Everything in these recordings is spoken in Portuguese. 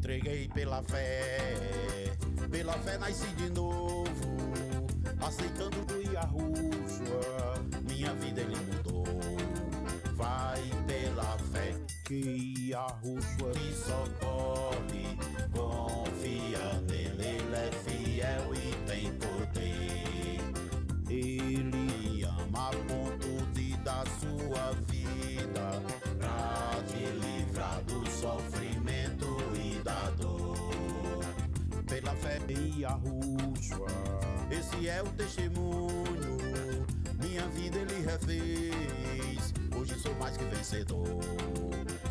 entreguei pela fé nasci de novo, aceitando do Yahushua, minha vida ele mudou. Vai pela fé que Yahushua te socorre, confia nele, ele é fiel e tem poder. Ele ama a ponto de dar sua vida pra te livrar do sofrimento e da dor. Pela fé em Yahushua, esse é o testemunho, minha vida ele refez, hoje sou mais que vencedor.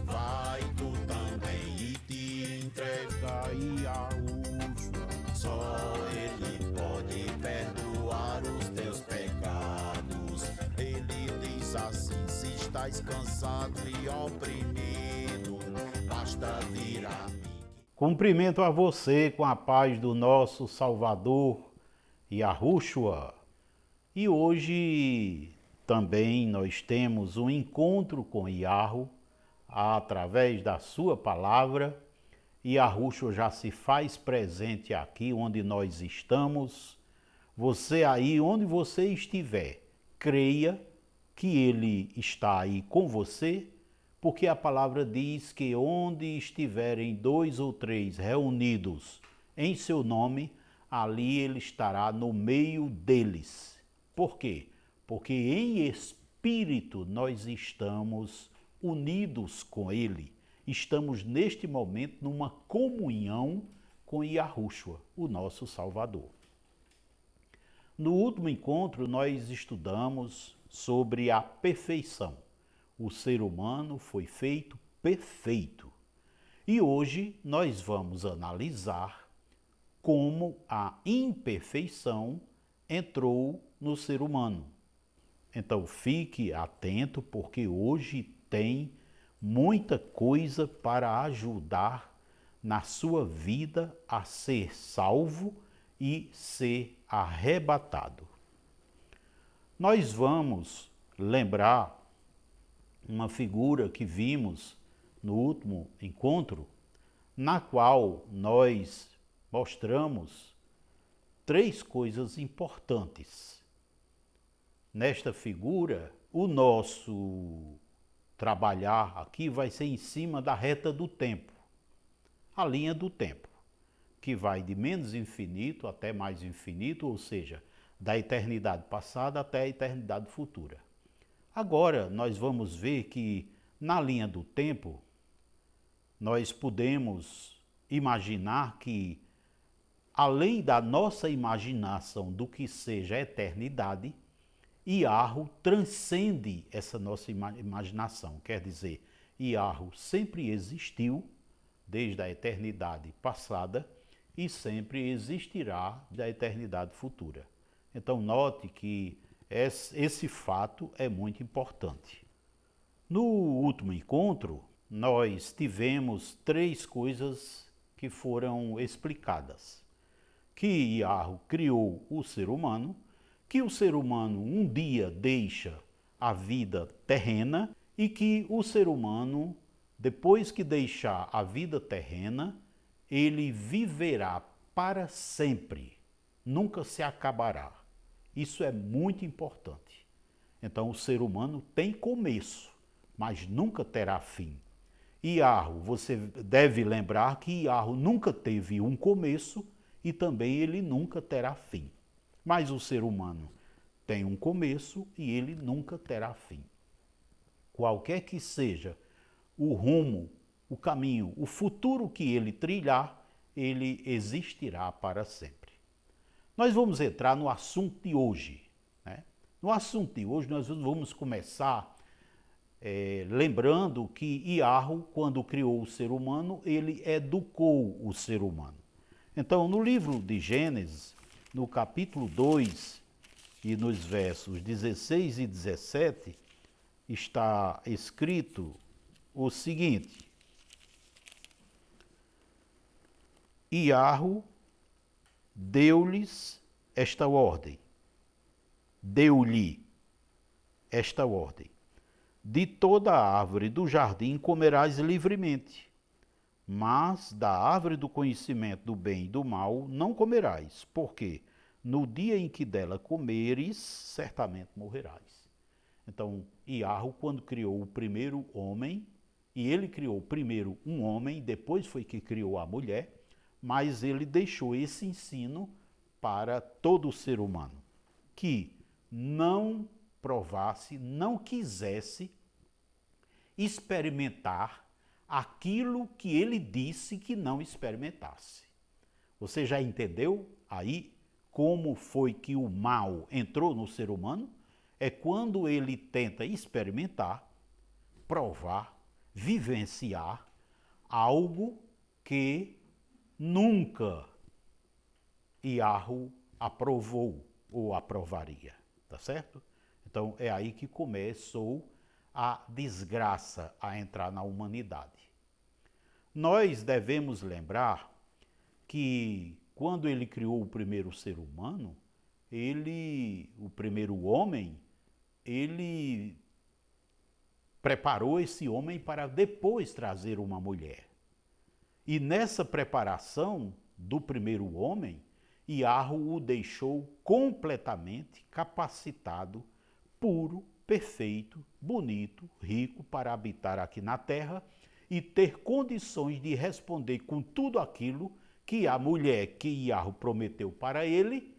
Vai tu também e te entrega a Yahushua, só ele pode perdoar os teus pecados. Ele diz assim: se estás cansado e oprimido, basta vir a mim. Cumprimento a você com a paz do nosso Salvador, Yahushua. E hoje também nós temos um encontro com Yahu através da sua palavra. Yahushua já se faz presente aqui onde nós estamos. Você aí, onde você estiver, creia que ele está aí com você, porque a palavra diz que onde estiverem 2 ou 3 reunidos em seu nome, ali ele estará no meio deles. Por quê? Porque em espírito nós estamos unidos com ele. Estamos neste momento numa comunhão com Yahushua, o nosso Salvador. No último encontro nós estudamos sobre a perfeição. O ser humano foi feito perfeito. E hoje nós vamos analisar como a imperfeição entrou no ser humano. Então fique atento, porque hoje tem muita coisa para ajudar na sua vida a ser salvo e ser arrebatado. Nós vamos lembrar uma figura que vimos no último encontro, na qual nós mostramos 3 coisas importantes. Nesta figura, o nosso trabalhar aqui vai ser em cima da reta do tempo, a linha do tempo, que vai de menos infinito até mais infinito, ou seja, da eternidade passada até a eternidade futura. Agora nós vamos ver que na linha do tempo nós podemos imaginar que, além da nossa imaginação do que seja a eternidade, Yahu transcende essa nossa imaginação. Quer dizer, Yahu sempre existiu desde a eternidade passada e sempre existirá da eternidade futura. Então note que esse fato é muito importante. No último encontro, nós tivemos 3 coisas que foram explicadas. Que Yahu criou o ser humano, que o ser humano um dia deixa a vida terrena e que o ser humano, depois que deixar a vida terrena, ele viverá para sempre, nunca se acabará. Isso é muito importante. Então o ser humano tem começo, mas nunca terá fim. Yahu, você deve lembrar que Yahu nunca teve um começo e também ele nunca terá fim. Mas o ser humano tem um começo e ele nunca terá fim. Qualquer que seja o rumo, o caminho, o futuro que ele trilhar, ele existirá para sempre. Nós vamos entrar no assunto de hoje. Né? No assunto de hoje nós vamos começar lembrando que Yahu, quando criou o ser humano, ele educou o ser humano. Então, no livro de Gênesis, no capítulo 2 e nos versos 16 e 17, está escrito o seguinte: Yahu deu-lhes esta ordem, deu-lhe esta ordem: de toda a árvore do jardim comerás livremente, mas da árvore do conhecimento do bem e do mal não comerás, porque no dia em que dela comeres, certamente morrerás. Então, Iarro, quando criou o primeiro homem, e ele criou primeiro um homem, depois foi que criou a mulher, mas ele deixou esse ensino para todo ser humano, que não provasse, não quisesse experimentar aquilo que ele disse que não experimentasse. Você já entendeu aí como foi que o mal entrou no ser humano? É quando ele tenta experimentar, provar, vivenciar algo que nunca Iarro aprovou ou aprovaria, tá certo? Então é aí que começou a desgraça a entrar na humanidade. Nós devemos lembrar que quando ele criou o primeiro ser humano, o primeiro homem, ele preparou esse homem para depois trazer uma mulher. E nessa preparação do primeiro homem, Iarro o deixou completamente capacitado, puro, perfeito, bonito, rico para habitar aqui na terra e ter condições de responder com tudo aquilo que a mulher que Iarro prometeu para ele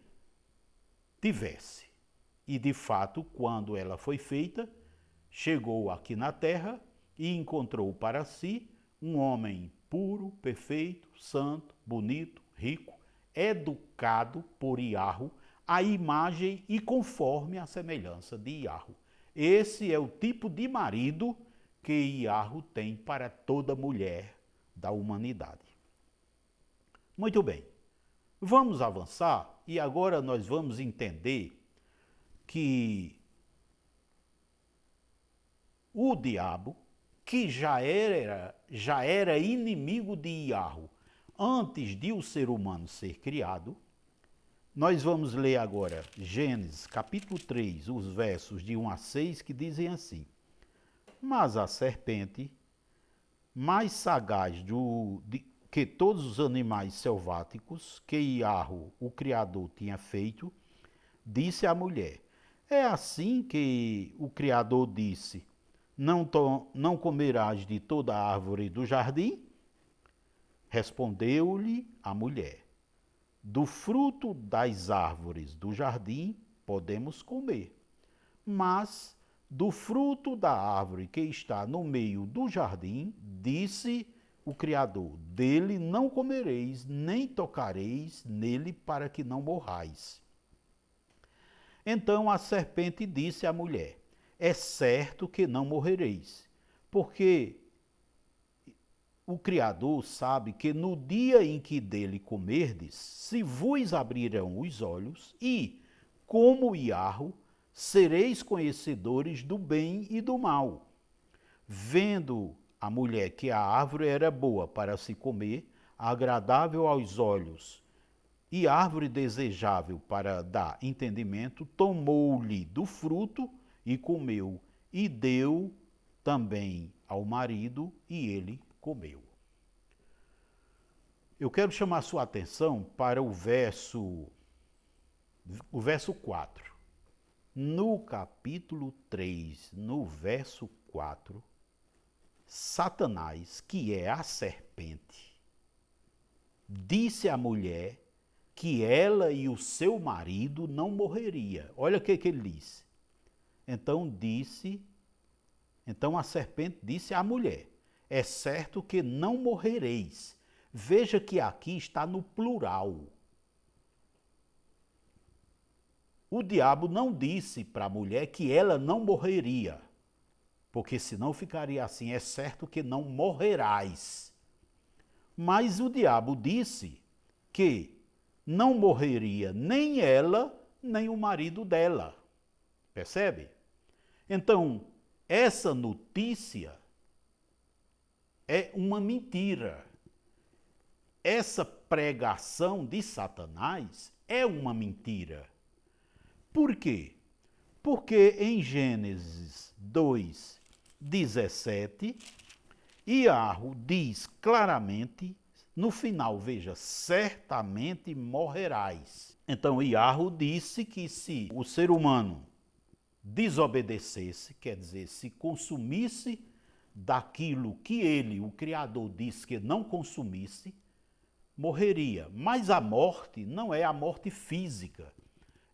tivesse. E de fato, quando ela foi feita, chegou aqui na terra e encontrou para si um homem puro, perfeito, santo, bonito, rico, educado por Iarro, à imagem e conforme a semelhança de Iarro. Esse é o tipo de marido que Iarro tem para toda mulher da humanidade. Muito bem, vamos avançar e agora nós vamos entender que o diabo, que já era inimigo de Iarro antes de o ser humano ser criado, nós vamos ler agora Gênesis capítulo 3, os versos de 1 a 6, que dizem assim: Mas a serpente, mais sagaz que todos os animais selváticos que Iarro, o Criador, tinha feito, disse à mulher: É assim que o Criador disse: Não comerás de toda a árvore do jardim? Respondeu-lhe a mulher: Do fruto das árvores do jardim podemos comer, mas do fruto da árvore que está no meio do jardim, disse o Criador: Dele não comereis, nem tocareis nele, para que não morrais. Então a serpente disse à mulher: É certo que não morrereis, porque o Criador sabe que no dia em que dele comerdes, se vos abrirão os olhos e, como Iarro, sereis conhecedores do bem e do mal. Vendo a mulher que a árvore era boa para se comer, agradável aos olhos e árvore desejável para dar entendimento, tomou-lhe do fruto e comeu, e deu também ao marido, e ele comeu. Eu quero chamar sua atenção para o verso 4. No capítulo 3, no verso 4, Satanás, que é a serpente, disse à mulher que ela e o seu marido não morreria. Olha o que ele disse. Então a serpente disse à mulher: É certo que não morrereis. Veja que aqui está no plural. O diabo não disse para a mulher que ela não morreria, porque senão ficaria assim: é certo que não morrerás. Mas o diabo disse que não morreria nem ela, nem o marido dela. Percebe? Então, essa notícia é uma mentira. Essa pregação de Satanás é uma mentira. Por quê? Porque em Gênesis 2, 17, Iarro diz claramente, no final, veja, certamente morrerás. Então Iarro disse que se o ser humano desobedecesse, quer dizer, se consumisse daquilo que ele, o Criador, disse que não consumisse, morreria. Mas a morte não é a morte física,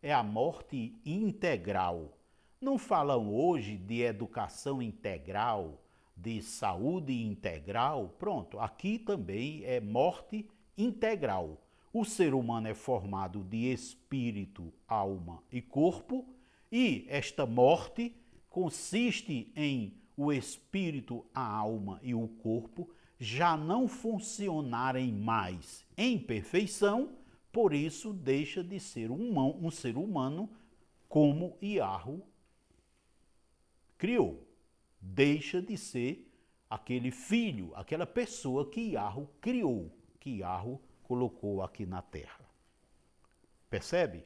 é a morte integral. Não falam hoje de educação integral, de saúde integral? Pronto, aqui também é morte integral. O ser humano é formado de espírito, alma e corpo, e esta morte consiste em o espírito, a alma e o corpo já não funcionarem mais em perfeição, por isso deixa de ser um ser humano como Iarro criou. Deixa de ser aquele filho, aquela pessoa que Iarro criou, que Iarro colocou aqui na terra. Percebe?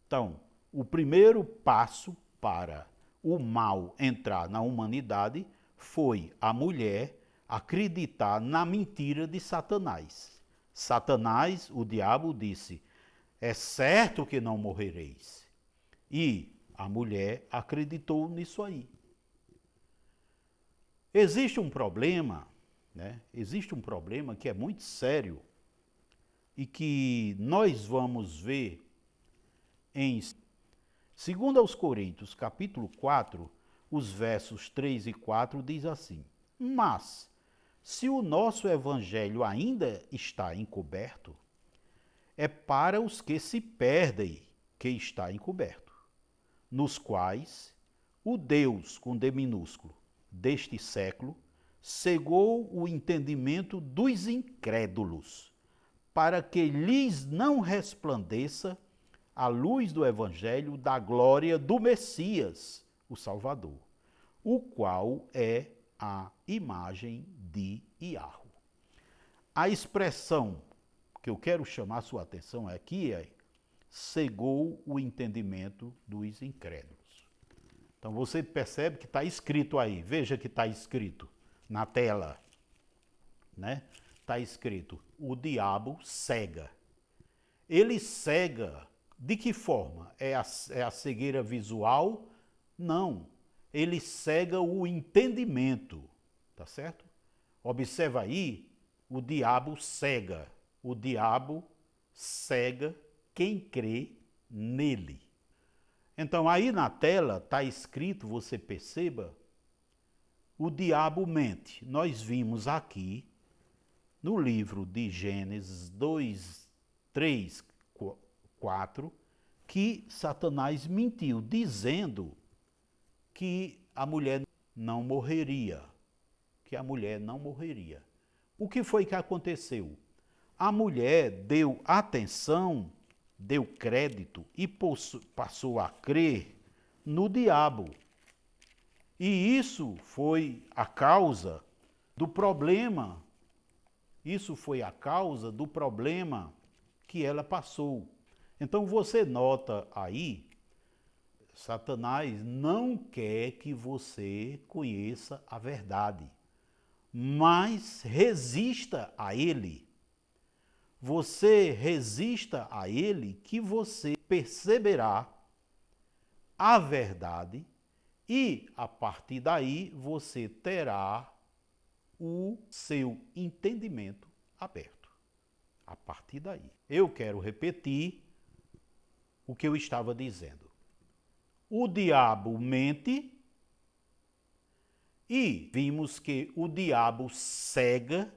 Então, o primeiro passo para o mal entrar na humanidade foi a mulher acreditar na mentira de Satanás. Satanás, o diabo, disse: é certo que não morrereis. E a mulher acreditou nisso aí. Existe um problema, né? Existe um problema que é muito sério e que nós vamos ver em 2 aos Coríntios, capítulo 4, os versos 3 e 4, diz assim: mas, se o nosso evangelho ainda está encoberto, é para os que se perdem que está encoberto, nos quais o Deus, com D minúsculo, deste século, cegou o entendimento dos incrédulos, para que lhes não resplandeça a luz do evangelho da glória do Messias, o Salvador, o qual é a imagem de Iarro. A expressão que eu quero chamar a sua atenção aqui é: cegou o entendimento dos incrédulos. Então você percebe que está escrito aí, veja que está escrito na tela, né? Está escrito: o diabo cega. Ele cega de que forma? É a cegueira visual? Não. Ele cega o entendimento, tá certo? Observa aí, o diabo cega. O diabo cega quem crê nele. Então aí na tela está escrito, você perceba, o diabo mente. Nós vimos aqui no livro de Gênesis 2, 3, 4, que Satanás mentiu, dizendo que a mulher não morreria. Que a mulher não morreria. O que foi que aconteceu? A mulher deu atenção, deu crédito e passou a crer no diabo. E isso foi a causa do problema. Isso foi a causa do problema que ela passou. Então você nota aí, Satanás não quer que você conheça a verdade, mas resista a ele. Você resista a ele que você perceberá a verdade e, a partir daí, você terá o seu entendimento aberto. A partir daí. Eu quero repetir o que eu estava dizendo. O diabo mente e vimos que o diabo cega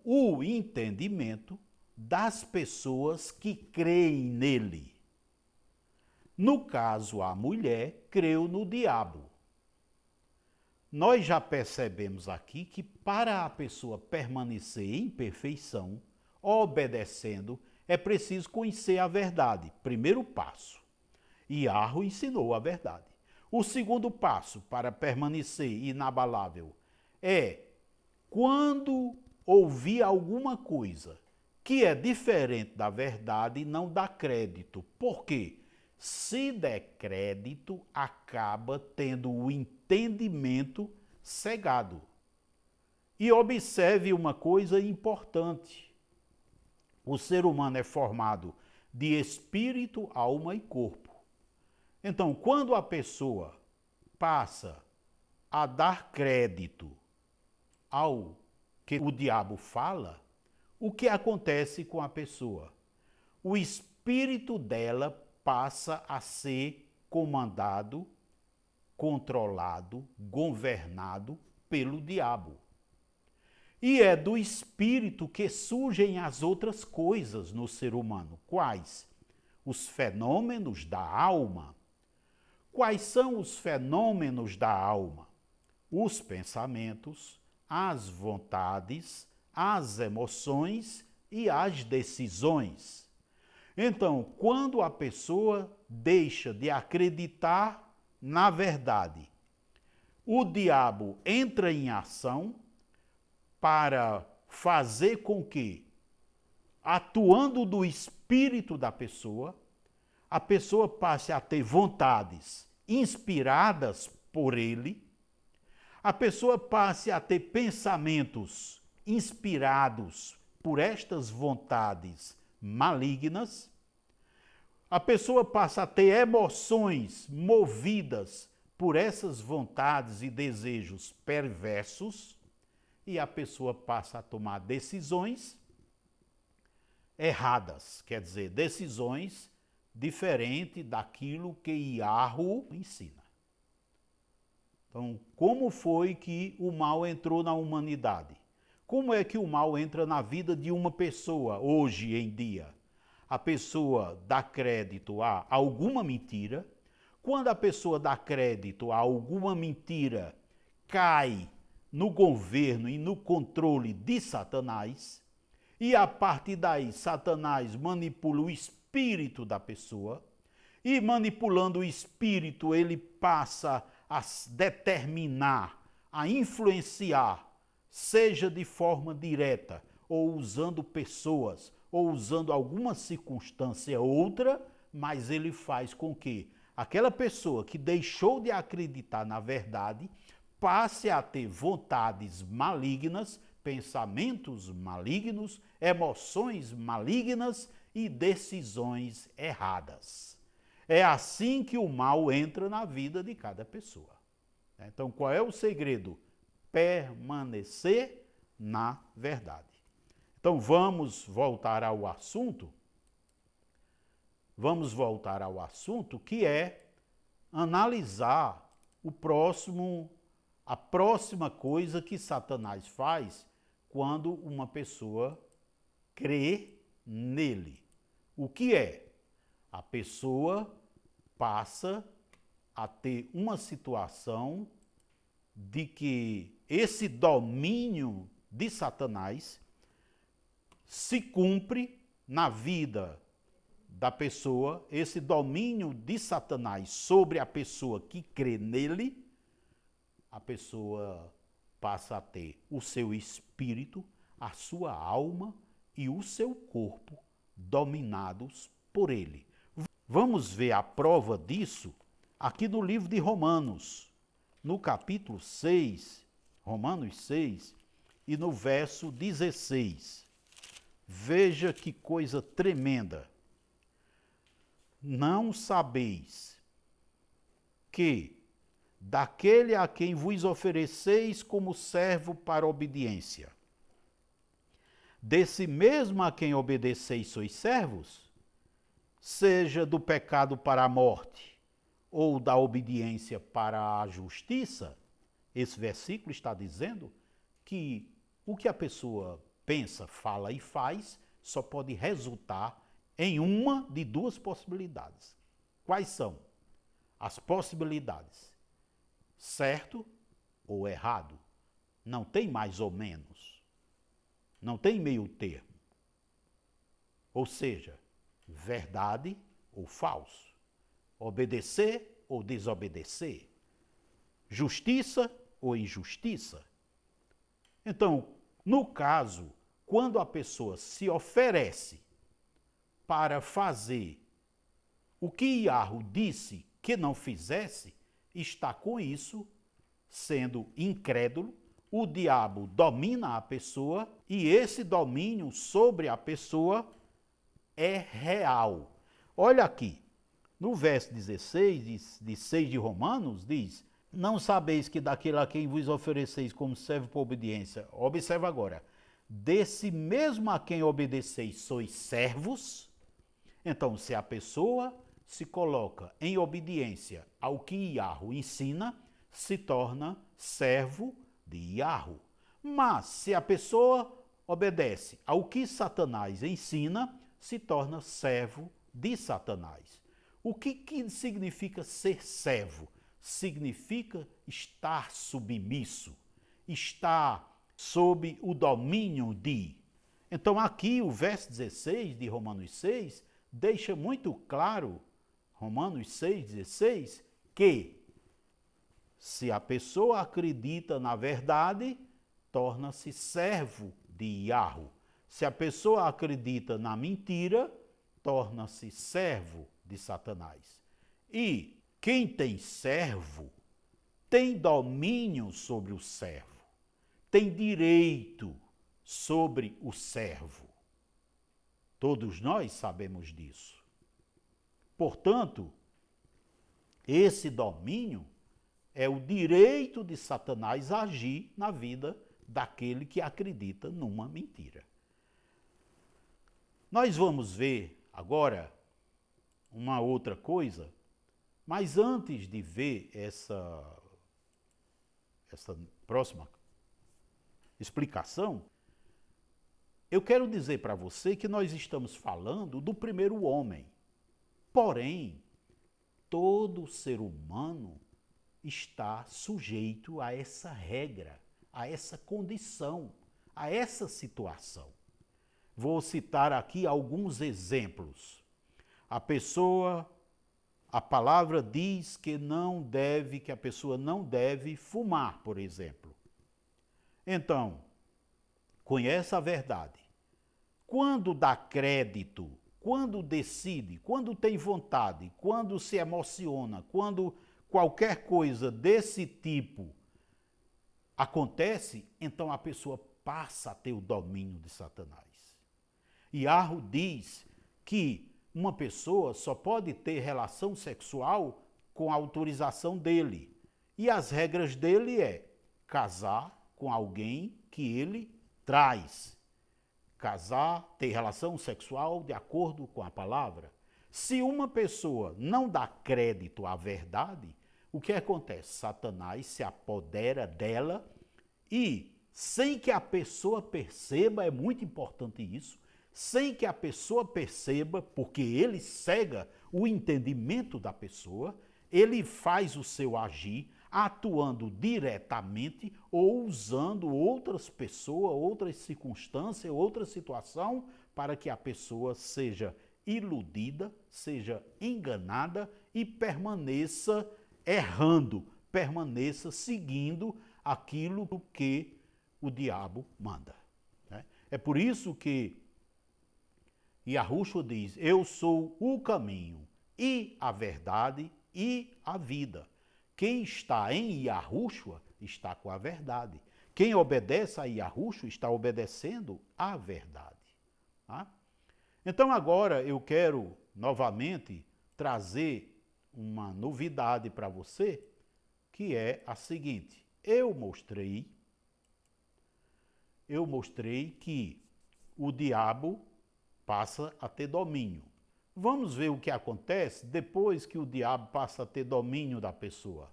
o entendimento das pessoas que creem nele. No caso, a mulher creu no diabo. Nós já percebemos aqui que para a pessoa permanecer em perfeição, obedecendo, é preciso conhecer a verdade. Primeiro passo. Iarro ensinou a verdade. O segundo passo para permanecer inabalável é, quando ouvir alguma coisa que é diferente da verdade, não dá crédito. Por quê? Se der crédito, acaba tendo o entendimento cegado. E observe uma coisa importante. O ser humano é formado de espírito, alma e corpo. Então, quando a pessoa passa a dar crédito ao que o diabo fala, o que acontece com a pessoa? O espírito dela passa a ser comandado, controlado, governado pelo diabo. E é do espírito que surgem as outras coisas no ser humano. Quais? Os fenômenos da alma. Quais são os fenômenos da alma? Os pensamentos, as vontades, as emoções e as decisões. Então, quando a pessoa deixa de acreditar na verdade, o diabo entra em ação para fazer com que, atuando do espírito da pessoa, a pessoa passe a ter vontades inspiradas por ele, a pessoa passe a ter pensamentos inspirados por estas vontades malignas, a pessoa passa a ter emoções movidas por essas vontades e desejos perversos, e a pessoa passa a tomar decisões erradas, quer dizer, decisões diferentes daquilo que Iarro ensina. Então, como foi que o mal entrou na humanidade? Como é que o mal entra na vida de uma pessoa hoje em dia? A pessoa dá crédito a alguma mentira. Quando a pessoa dá crédito a alguma mentira, cai no governo e no controle de Satanás, e a partir daí Satanás manipula o espírito da pessoa, e manipulando o espírito ele passa a determinar, a influenciar, seja de forma direta, ou usando pessoas, ou usando alguma circunstância outra, mas ele faz com que aquela pessoa que deixou de acreditar na verdade passe a ter vontades malignas, pensamentos malignos, emoções malignas e decisões erradas. É assim que o mal entra na vida de cada pessoa. Então, qual é o segredo? Permanecer na verdade. Então, vamos voltar ao assunto. Vamos voltar ao assunto que é analisar a próxima coisa que Satanás faz quando uma pessoa crê nele. O que é? A pessoa passa a ter uma situação de que esse domínio de Satanás se cumpre na vida da pessoa, esse domínio de Satanás sobre a pessoa que crê nele, a pessoa passa a ter o seu espírito, a sua alma e o seu corpo dominados por ele. Vamos ver a prova disso aqui no livro de Romanos, no capítulo 6, Romanos 6, e no verso 16. Veja que coisa tremenda. Não sabeis que daquele a quem vos ofereceis como servo para obediência, desse mesmo a quem obedeceis sois servos, seja do pecado para a morte ou da obediência para a justiça. Esse versículo está dizendo que o que a pessoa pensa, fala e faz só pode resultar em uma de duas possibilidades. Quais são as possibilidades? Certo ou errado? Não tem mais ou menos. Não tem meio termo. Ou seja, verdade ou falso. Obedecer ou desobedecer. Justiça ou injustiça. Então, no caso, quando a pessoa se oferece para fazer o que Iarro disse que não fizesse, está com isso sendo incrédulo o diabo domina a pessoa e esse domínio sobre a pessoa é real. Olha aqui, no verso 16 de 6 de Romanos, diz: não sabeis que daquele a quem vos ofereceis como servo por obediência, observa agora, desse mesmo a quem obedeceis sois servos. Então, se a pessoa se coloca em obediência ao que Iarro ensina, se torna servo de Iarro. Mas, se a pessoa obedece ao que Satanás ensina, se torna servo de Satanás. O que significa ser servo? Significa estar submisso, estar sob o domínio de. Então aqui o verso 16 de Romanos 6 deixa muito claro, Romanos 6,16, que se a pessoa acredita na verdade, torna-se servo de Iarro. Se a pessoa acredita na mentira, torna-se servo de Satanás. E quem tem servo tem domínio sobre o servo, tem direito sobre o servo. Todos nós sabemos disso. Portanto, esse domínio é o direito de Satanás agir na vida daquele que acredita numa mentira. Nós vamos ver agora uma outra coisa, mas antes de ver essa próxima explicação, eu quero dizer para você que nós estamos falando do primeiro homem. Porém, todo ser humano está sujeito a essa regra, a essa condição, a essa situação. Vou citar aqui alguns exemplos. A palavra diz que a pessoa não deve fumar, por exemplo. Então, conhece a verdade. Quando dá crédito, quando decide, quando tem vontade, quando se emociona, quando qualquer coisa desse tipo acontece, então a pessoa passa a ter o domínio de Satanás. Iarro diz que uma pessoa só pode ter relação sexual com a autorização dele. E as regras dele é casar com alguém que ele traz. Casar, ter relação sexual de acordo com a palavra. Se uma pessoa não dá crédito à verdade, o que acontece? Satanás se apodera dela e, sem que a pessoa perceba, é muito importante isso, sem que a pessoa perceba, porque ele cega o entendimento da pessoa, ele faz o seu agir atuando diretamente ou usando outras pessoas, outras circunstâncias, outra situação para que a pessoa seja iludida, seja enganada e permaneça errando, permaneça seguindo aquilo que o diabo manda. É por isso que Yahushua diz: eu sou o caminho e a verdade e a vida. Quem está em Yahushua está com a verdade. Quem obedece a Yahushua está obedecendo à verdade. Tá? Então agora eu quero novamente trazer uma novidade para você, que é a seguinte: eu mostrei que o diabo passa a ter domínio. Vamos ver o que acontece depois que o diabo passa a ter domínio da pessoa.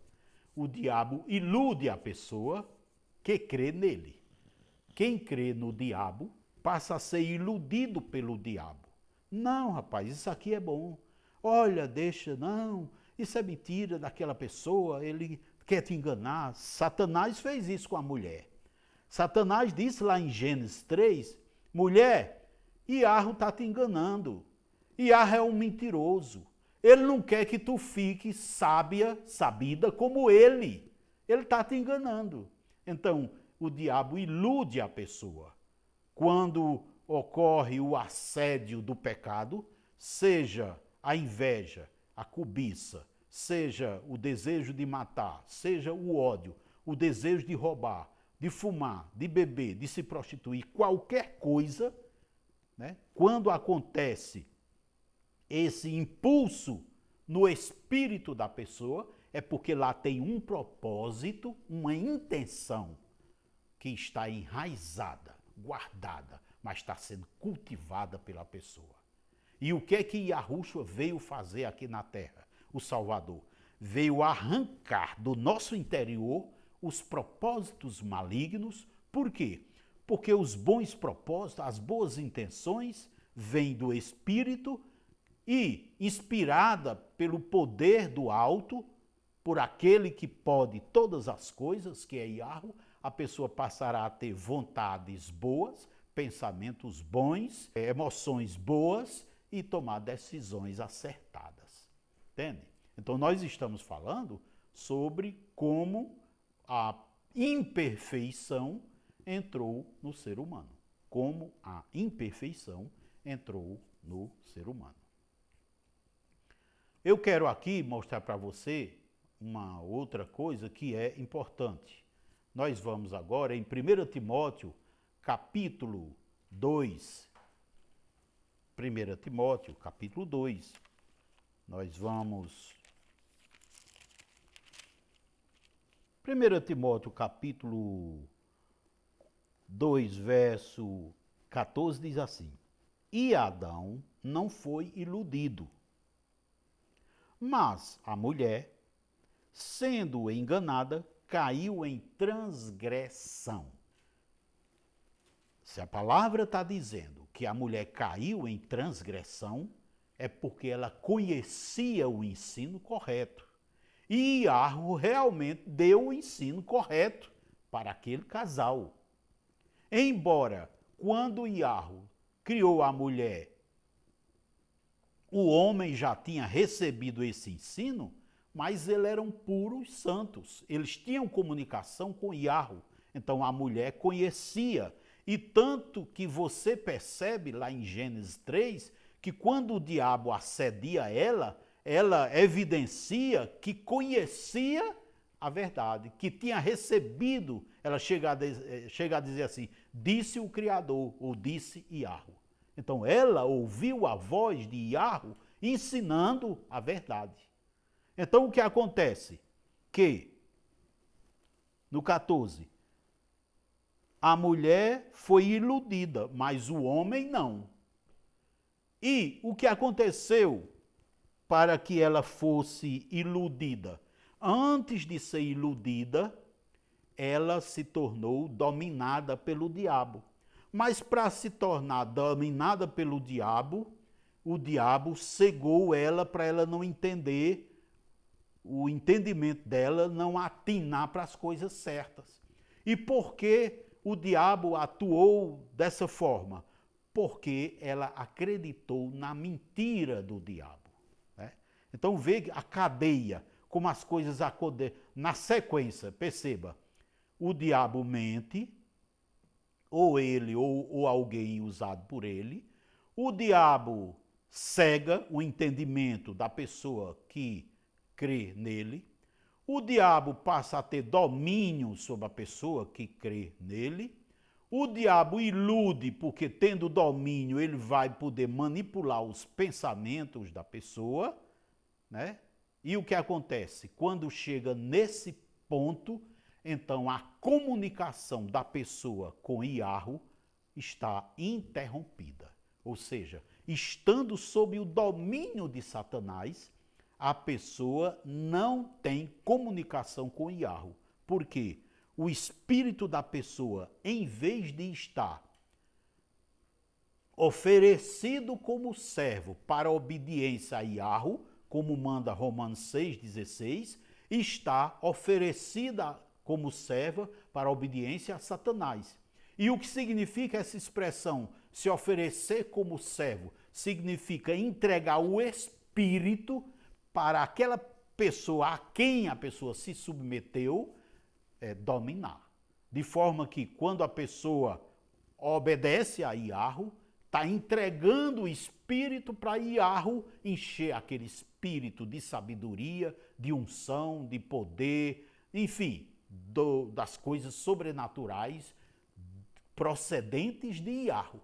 O diabo ilude a pessoa que crê nele. Quem crê no diabo passa a ser iludido pelo diabo. Não, rapaz, isso aqui é bom. Olha, deixa, não, isso é mentira daquela pessoa, ele quer te enganar. Satanás fez isso com a mulher. Satanás disse lá em Gênesis 3, mulher, Iarro está te enganando. Iarro é um mentiroso. Ele não quer que tu fique sabida como ele. Ele está te enganando. Então, o diabo ilude a pessoa. Quando ocorre o assédio do pecado, seja a inveja, a cobiça, seja o desejo de matar, seja o ódio, o desejo de roubar, de fumar, de beber, de se prostituir, qualquer coisa, né? Quando acontece esse impulso no espírito da pessoa, é porque lá tem um propósito, uma intenção que está enraizada, guardada, mas está sendo cultivada pela pessoa. E o que é que Yahushua veio fazer aqui na terra? O Salvador veio arrancar do nosso interior os propósitos malignos. Por quê? Porque os bons propósitos, as boas intenções, vêm do Espírito e, inspirada pelo poder do alto, por aquele que pode todas as coisas, que é Yahweh, a pessoa passará a ter vontades boas, pensamentos bons, emoções boas e tomar decisões acertadas. Entende? Então nós estamos falando sobre como a imperfeição entrou no ser humano. Como a imperfeição entrou no ser humano. Eu quero aqui mostrar para você uma outra coisa que é importante. Nós vamos agora em 1 Timóteo, capítulo 2. 1 Timóteo, capítulo 2. Nós vamos... 1 Timóteo, capítulo 2, verso 14, diz assim: E Adão não foi iludido, mas a mulher, sendo enganada, caiu em transgressão. Se a palavra está dizendo que a mulher caiu em transgressão, é porque ela conhecia o ensino correto. E Yahweh realmente deu o ensino correto para aquele casal. Embora, quando Yahweh criou a mulher, o homem já tinha recebido esse ensino, mas eles eram puros santos. Eles tinham comunicação com Yahweh. Então a mulher conhecia. E tanto que você percebe lá em Gênesis 3, que quando o diabo assedia ela evidencia que conhecia a verdade, que tinha recebido, ela chega a dizer assim, disse o Criador, ou disse Yahweh. Então ela ouviu a voz de Yahweh ensinando a verdade. Então o que acontece? Que, no 14, a mulher foi iludida, mas o homem não. E o que aconteceu para que ela fosse iludida? Antes de ser iludida, ela se tornou dominada pelo diabo. Mas para se tornar dominada pelo diabo, o diabo cegou ela para ela não entender, o entendimento dela não atinar para as coisas certas. E por que o diabo atuou dessa forma? Porque ela acreditou na mentira do diabo. Né? Então vê a cadeia, como as coisas acontecem. Na sequência, perceba, o diabo mente, ou ele ou alguém usado por ele. O diabo cega o entendimento da pessoa que crê nele. O diabo passa a ter domínio sobre a pessoa que crê nele. O diabo ilude, porque tendo domínio ele vai poder manipular os pensamentos da pessoa, né? E o que acontece? Quando chega nesse ponto, então a comunicação da pessoa com Yahweh está interrompida. Ou seja, estando sob o domínio de Satanás, a pessoa não tem comunicação com Yahweh. Por quê? O espírito da pessoa, em vez de estar oferecido como servo para obediência a Yahweh, como manda Romanos 6,16, está oferecida como serva para obediência a Satanás. E o que significa essa expressão, se oferecer como servo? Significa entregar o espírito para aquela pessoa a quem a pessoa se submeteu, dominar. De forma que quando a pessoa obedece a Yahweh, está entregando o espírito para Yahweh encher aquele espírito de sabedoria, de unção, de poder, enfim, das coisas sobrenaturais procedentes de Iarro.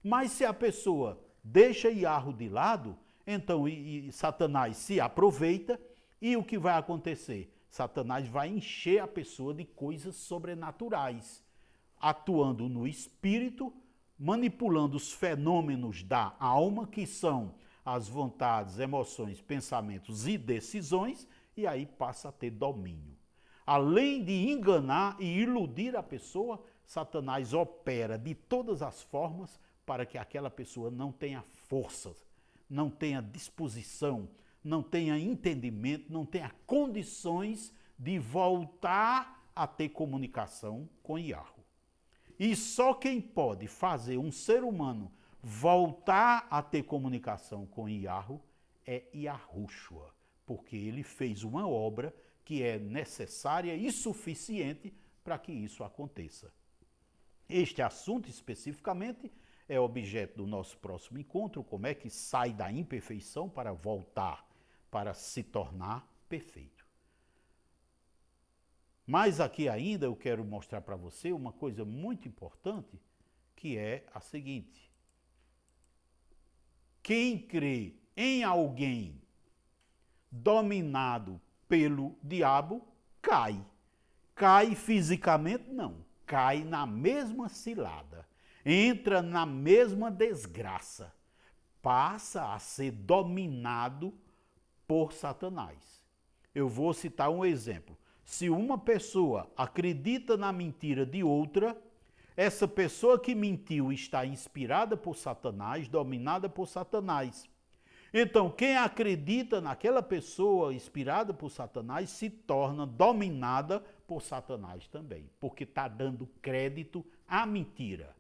Mas se a pessoa deixa Iarro de lado, então e Satanás se aproveita e o que vai acontecer? Satanás vai encher a pessoa de coisas sobrenaturais, atuando no espírito, manipulando os fenômenos da alma, que são as vontades, emoções, pensamentos e decisões, e aí passa a ter domínio. Além de enganar e iludir a pessoa, Satanás opera de todas as formas para que aquela pessoa não tenha força, não tenha disposição, não tenha entendimento, não tenha condições de voltar a ter comunicação com Iarro. E só quem pode fazer um ser humano voltar a ter comunicação com Iarro é Yahushua, porque ele fez uma obra que é necessária e suficiente para que isso aconteça. Este assunto especificamente é objeto do nosso próximo encontro, como é que sai da imperfeição para voltar, para se tornar perfeito. Mas aqui ainda eu quero mostrar para você uma coisa muito importante, que é a seguinte: quem crê em alguém dominado pelo diabo, cai. Cai fisicamente? Não. Cai na mesma cilada. Entra na mesma desgraça. Passa a ser dominado por Satanás. Eu vou citar um exemplo. Se uma pessoa acredita na mentira de outra, essa pessoa que mentiu está inspirada por Satanás, dominada por Satanás. Então, quem acredita naquela pessoa inspirada por Satanás se torna dominada por Satanás também, porque está dando crédito à mentira.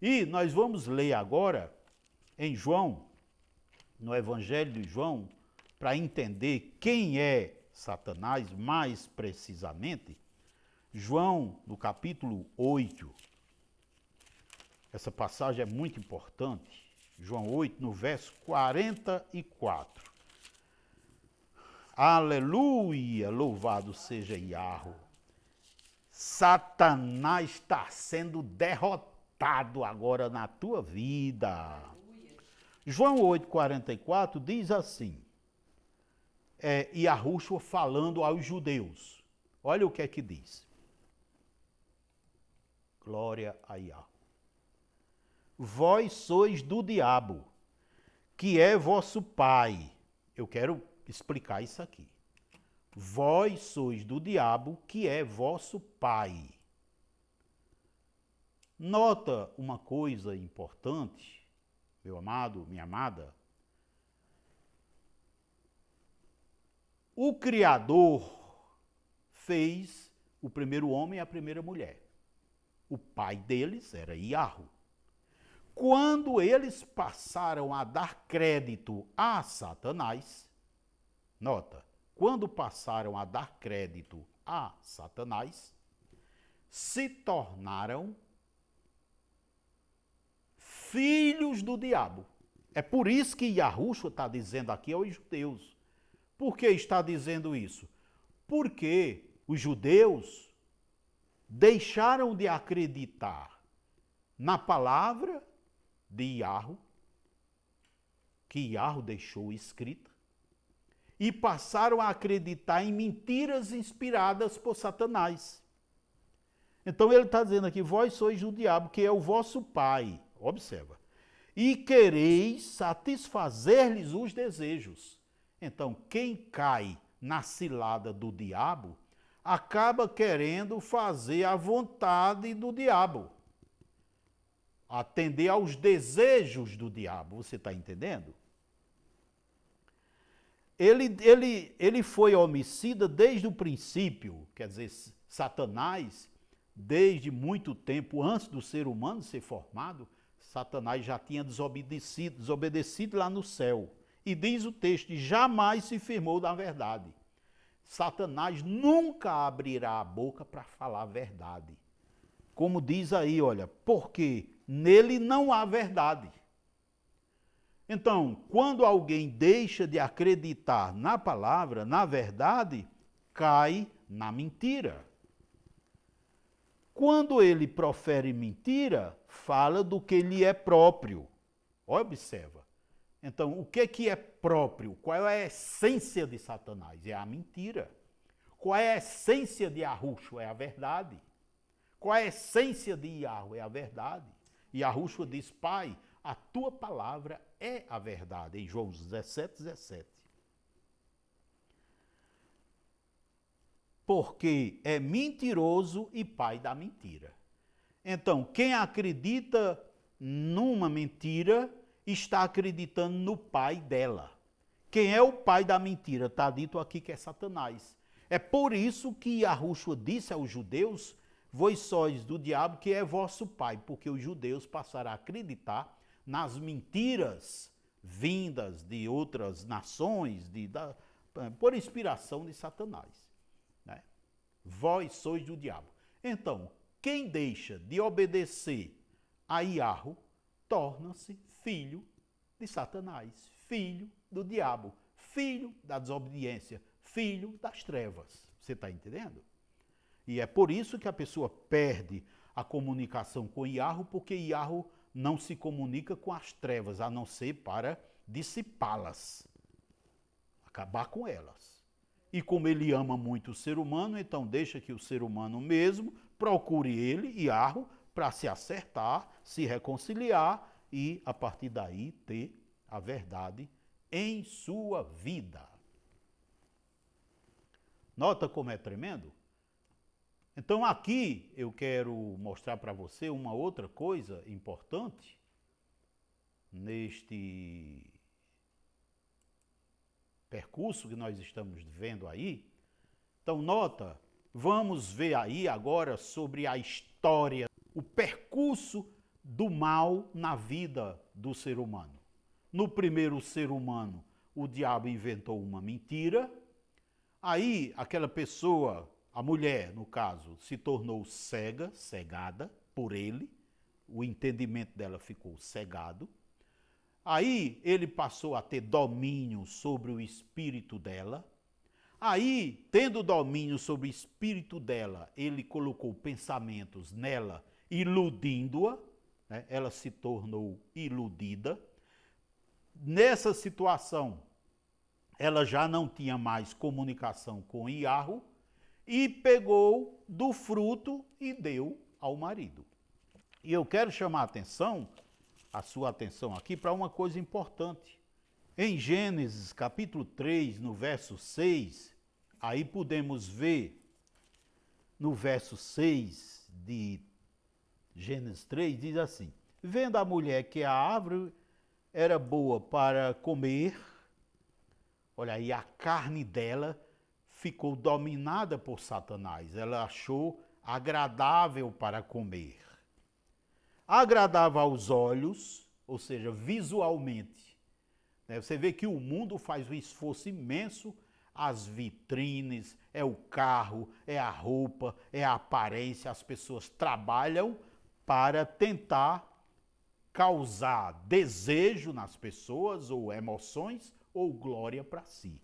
E nós vamos ler agora em João, no Evangelho de João, para entender quem é Satanás mais precisamente. João, no capítulo 8, essa passagem é muito importante. João 8, no verso 44. Aleluia, louvado seja Iarro. Satanás está sendo derrotado agora na tua vida. João 8, 44 diz assim, Yahushua falando aos judeus. Olha o que é que diz. Glória a Iarro. Vós sois do diabo, que é vosso pai. Eu quero explicar isso aqui. Vós sois do diabo, que é vosso pai. Nota uma coisa importante, meu amado, minha amada. O Criador fez o primeiro homem e a primeira mulher. O pai deles era Iarro. Quando eles passaram a dar crédito a Satanás, nota, quando passaram a dar crédito a Satanás, se tornaram filhos do diabo. É por isso que Yahushua está dizendo aqui aos judeus. Por que está dizendo isso? Porque os judeus deixaram de acreditar na palavra de Iarro, que Iarro deixou escrita, e passaram a acreditar em mentiras inspiradas por Satanás. Então ele está dizendo aqui, vós sois do diabo, que é o vosso pai, observa, e quereis satisfazer-lhes os desejos. Então quem cai na cilada do diabo, acaba querendo fazer a vontade do diabo. Atender aos desejos do diabo, você está entendendo? Ele foi homicida desde o princípio, quer dizer, Satanás, desde muito tempo, antes do ser humano ser formado, Satanás já tinha desobedecido lá no céu. E diz o texto, jamais se firmou na verdade. Satanás nunca abrirá a boca para falar a verdade. Como diz aí, olha, porque nele não há verdade. Então, quando alguém deixa de acreditar na palavra, na verdade, cai na mentira. Quando ele profere mentira, fala do que lhe é próprio. Observa. Então, o que é próprio? Qual é a essência de Satanás? É a mentira. Qual é a essência de Yahushua? É a verdade. Qual é a essência de Yahweh? É a verdade. E Yahushua diz, Pai, a tua palavra é a verdade, em João 17, 17. Porque é mentiroso e pai da mentira. Então, quem acredita numa mentira, está acreditando no pai dela. Quem é o pai da mentira? Está dito aqui que é Satanás. É por isso que Yahushua disse aos judeus, vós sois do diabo que é vosso pai, porque os judeus passaram a acreditar nas mentiras vindas de outras nações, por inspiração de Satanás. Né? Vós sois do diabo. Então, quem deixa de obedecer a Yahu, torna-se filho de Satanás, filho do diabo, filho da desobediência, filho das trevas. Você está entendendo? E é por isso que a pessoa perde a comunicação com Yahu, porque Yahu não se comunica com as trevas, a não ser para dissipá-las, acabar com elas. E como ele ama muito o ser humano, então deixa que o ser humano mesmo procure ele, Yahu, para se acertar, se reconciliar e, a partir daí, ter a verdade em sua vida. Nota como é tremendo? Então aqui eu quero mostrar para você uma outra coisa importante neste percurso que nós estamos vendo aí. Então nota, vamos ver aí agora sobre a história, o percurso do mal na vida do ser humano. No primeiro ser humano, o diabo inventou uma mentira, aí aquela pessoa, a mulher, no caso, se tornou cegada por ele, o entendimento dela ficou cegado. Aí ele passou a ter domínio sobre o espírito dela. Aí, tendo domínio sobre o espírito dela, ele colocou pensamentos nela, iludindo-a, né? Ela se tornou iludida. Nessa situação, ela já não tinha mais comunicação com Yahu, e pegou do fruto e deu ao marido. E eu quero chamar a sua atenção aqui para uma coisa importante. Em Gênesis capítulo 3, no verso 6, aí podemos ver, no verso 6 de Gênesis 3, diz assim, vendo a mulher que a árvore era boa para comer, olha aí, a carne dela ficou dominada por Satanás. Ela achou agradável para comer. Agradável aos olhos, ou seja, visualmente. Você vê que o mundo faz um esforço imenso, as vitrines, é o carro, é a roupa, é a aparência, as pessoas trabalham para tentar causar desejo nas pessoas, ou emoções, ou glória para si.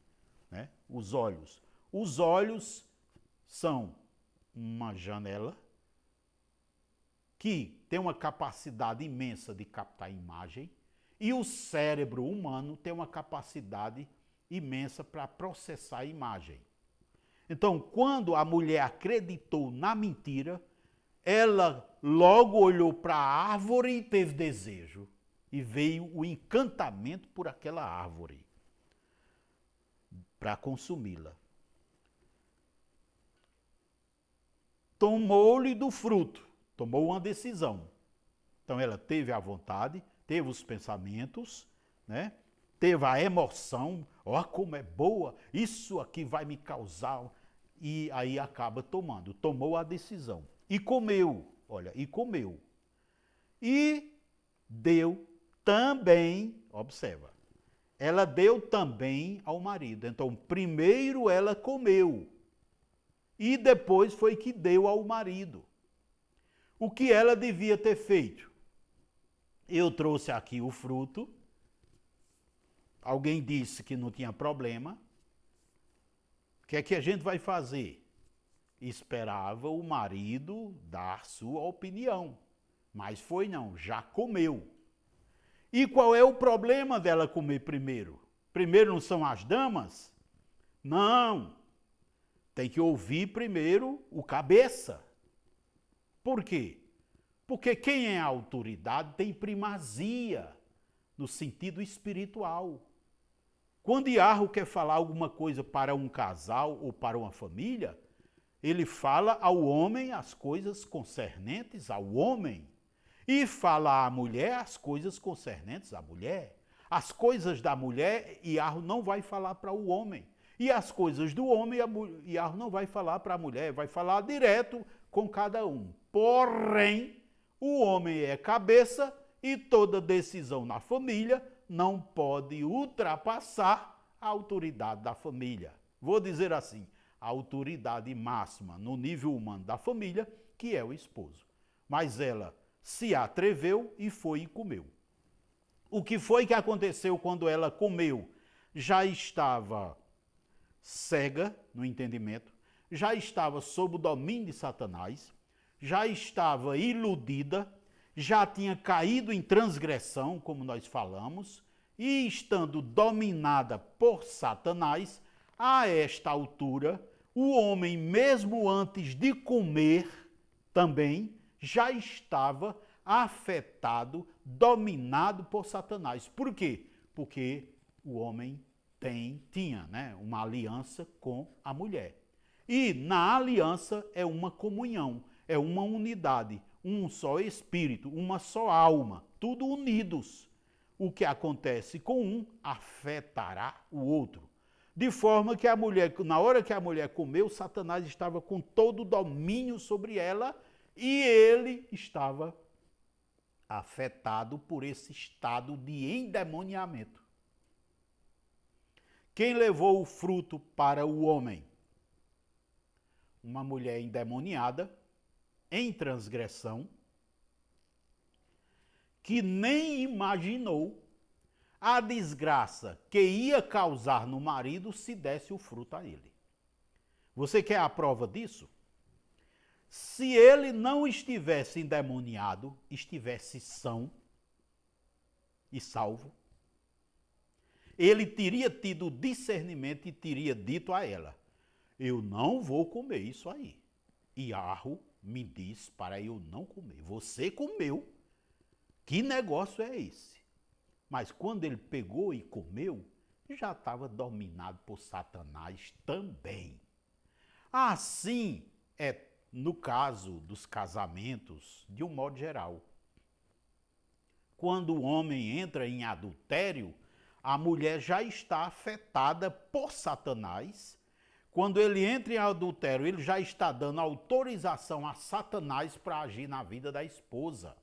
Né? Os olhos. Os olhos são uma janela que tem uma capacidade imensa de captar imagem e o cérebro humano tem uma capacidade imensa para processar a imagem. Então, quando a mulher acreditou na mentira, ela logo olhou para a árvore e teve desejo. E veio o encantamento por aquela árvore para consumi-la. Tomou-lhe do fruto, tomou uma decisão. Então ela teve a vontade, teve os pensamentos, né? Teve a emoção, ó como é boa, isso aqui vai me causar, e aí acaba tomando, tomou a decisão. E comeu, olha, e comeu. E deu também, observa, ela deu também ao marido. Então primeiro ela comeu, e depois foi que deu ao marido. O que ela devia ter feito? Eu trouxe aqui o fruto. Alguém disse que não tinha problema. O que é que a gente vai fazer? esperava o marido dar sua opinião, mas foi não, já comeu. E qual é o problema dela comer primeiro? Primeiro não são as damas? Não, tem que ouvir primeiro o cabeça. Por quê? Porque quem é a autoridade tem primazia no sentido espiritual. Quando Iarro quer falar alguma coisa para um casal ou para uma família, ele fala ao homem as coisas concernentes ao homem e fala à mulher as coisas concernentes à mulher. As coisas da mulher, Iarro não vai falar para o homem. E as coisas do homem, Iarro não vai falar para a mulher, vai falar direto com cada um. Porém, o homem é cabeça e toda decisão na família não pode ultrapassar a autoridade da família. Vou dizer assim, a autoridade máxima no nível humano da família, que é o esposo. Mas ela se atreveu e foi e comeu. O que foi que aconteceu quando ela comeu? Já estava cega no entendimento, já estava sob o domínio de Satanás, já estava iludida, já tinha caído em transgressão, como nós falamos, e estando dominada por Satanás, a esta altura, o homem, mesmo antes de comer, também já estava afetado, dominado por Satanás. Por quê? Porque o homem tinha uma aliança com a mulher. E na aliança é uma comunhão, é uma unidade, um só espírito, uma só alma, tudo unidos. O que acontece com um afetará o outro. De forma que a mulher, na hora que a mulher comeu, Satanás estava com todo o domínio sobre ela e ele estava afetado por esse estado de endemoniamento. Quem levou o fruto para o homem? Uma mulher endemoniada, em transgressão, que nem imaginou a desgraça que ia causar no marido se desse o fruto a ele. Você quer a prova disso? Se ele não estivesse endemoniado, estivesse são e salvo, ele teria tido discernimento e teria dito a ela, eu não vou comer isso aí. Iarro me diz para eu não comer. Você comeu. Que negócio é esse? Mas quando ele pegou e comeu, já estava dominado por Satanás também. Assim é no caso dos casamentos, de um modo geral. Quando o homem entra em adultério, a mulher já está afetada por Satanás. Quando ele entra em adultério, ele já está dando autorização a Satanás para agir na vida da esposa.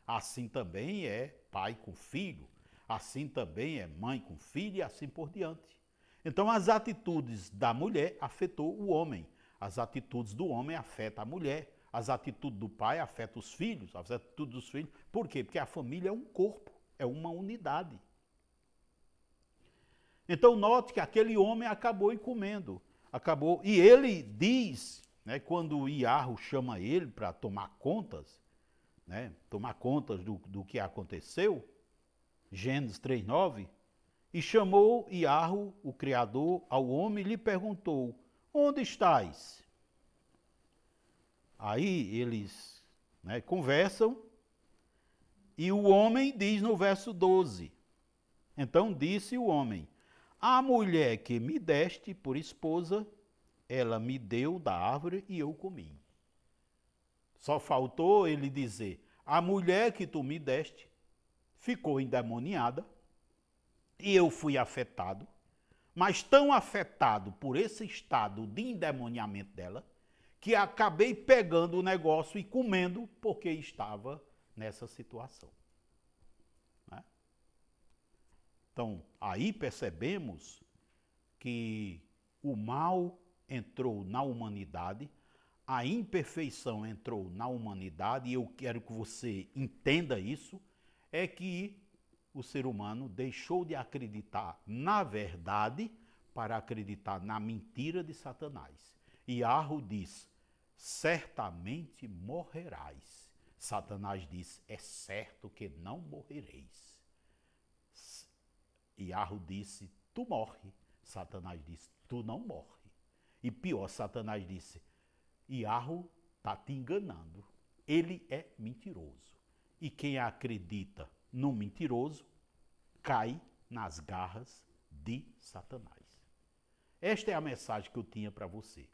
Assim também é pai com filho, assim também é mãe com filho e assim por diante. Então as atitudes da mulher afetou o homem, as atitudes do homem afetam a mulher, as atitudes do pai afetam os filhos, as atitudes dos filhos. Por quê? Porque a família é um corpo, é uma unidade. Então note que aquele homem acabou comendo. E ele diz, quando o Iarro chama ele para tomar contas, tomar contas do que aconteceu, Gênesis 3:9, e chamou Iarro, o Criador, ao homem e lhe perguntou, onde estás? Aí eles conversam e o homem diz no verso 12, então disse o homem, a mulher que me deste por esposa, ela me deu da árvore e eu comi. Só faltou ele dizer, a mulher que tu me deste ficou endemoniada e eu fui afetado, mas tão afetado por esse estado de endemoniamento dela, que acabei pegando o negócio e comendo porque estava nessa situação. Então, aí percebemos que o mal entrou na humanidade, a imperfeição entrou na humanidade, e eu quero que você entenda isso, é que o ser humano deixou de acreditar na verdade para acreditar na mentira de Satanás. Iarro diz, certamente morrerás. Satanás disse, é certo que não morrereis. Iarro disse, tu morre. Satanás disse, tu não morre. E pior, Satanás disse, Iarro está te enganando. Ele é mentiroso. E quem acredita no mentiroso cai nas garras de Satanás. Esta é a mensagem que eu tinha para você.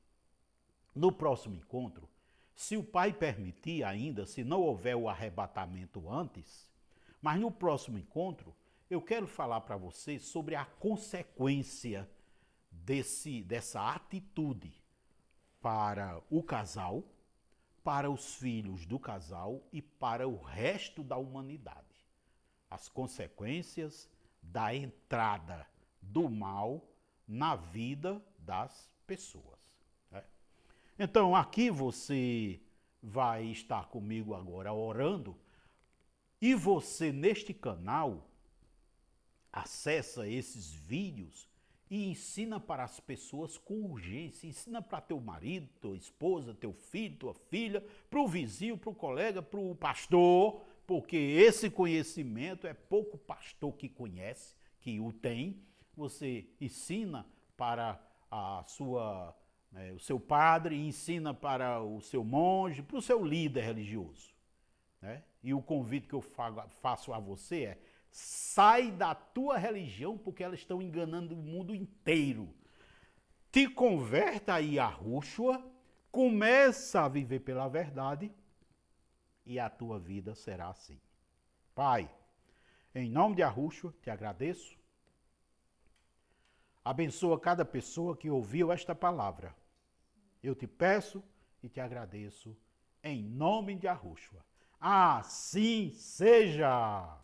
No próximo encontro, se o Pai permitir ainda, se não houver o arrebatamento antes, mas no próximo encontro, eu quero falar para você sobre a consequência dessa atitude para o casal, para os filhos do casal e para o resto da humanidade. As consequências da entrada do mal na vida das pessoas. Né? Então, aqui você vai estar comigo agora orando e você, neste canal, acessa esses vídeos e ensina para as pessoas com urgência. Ensina para teu marido, tua esposa, teu filho, tua filha, para o vizinho, para o colega, para o pastor, porque esse conhecimento é pouco pastor que conhece, que o tem. Você ensina para o seu padre, ensina para o seu monge, para o seu líder religioso. Né? E o convite que eu faço a você é: sai da tua religião, porque elas estão enganando o mundo inteiro. Te converta a Yahushua, começa a viver pela verdade e a tua vida será assim. Pai, em nome de Yahushua, te agradeço. Abençoa cada pessoa que ouviu esta palavra. Eu te peço e te agradeço em nome de Yahushua. Assim seja!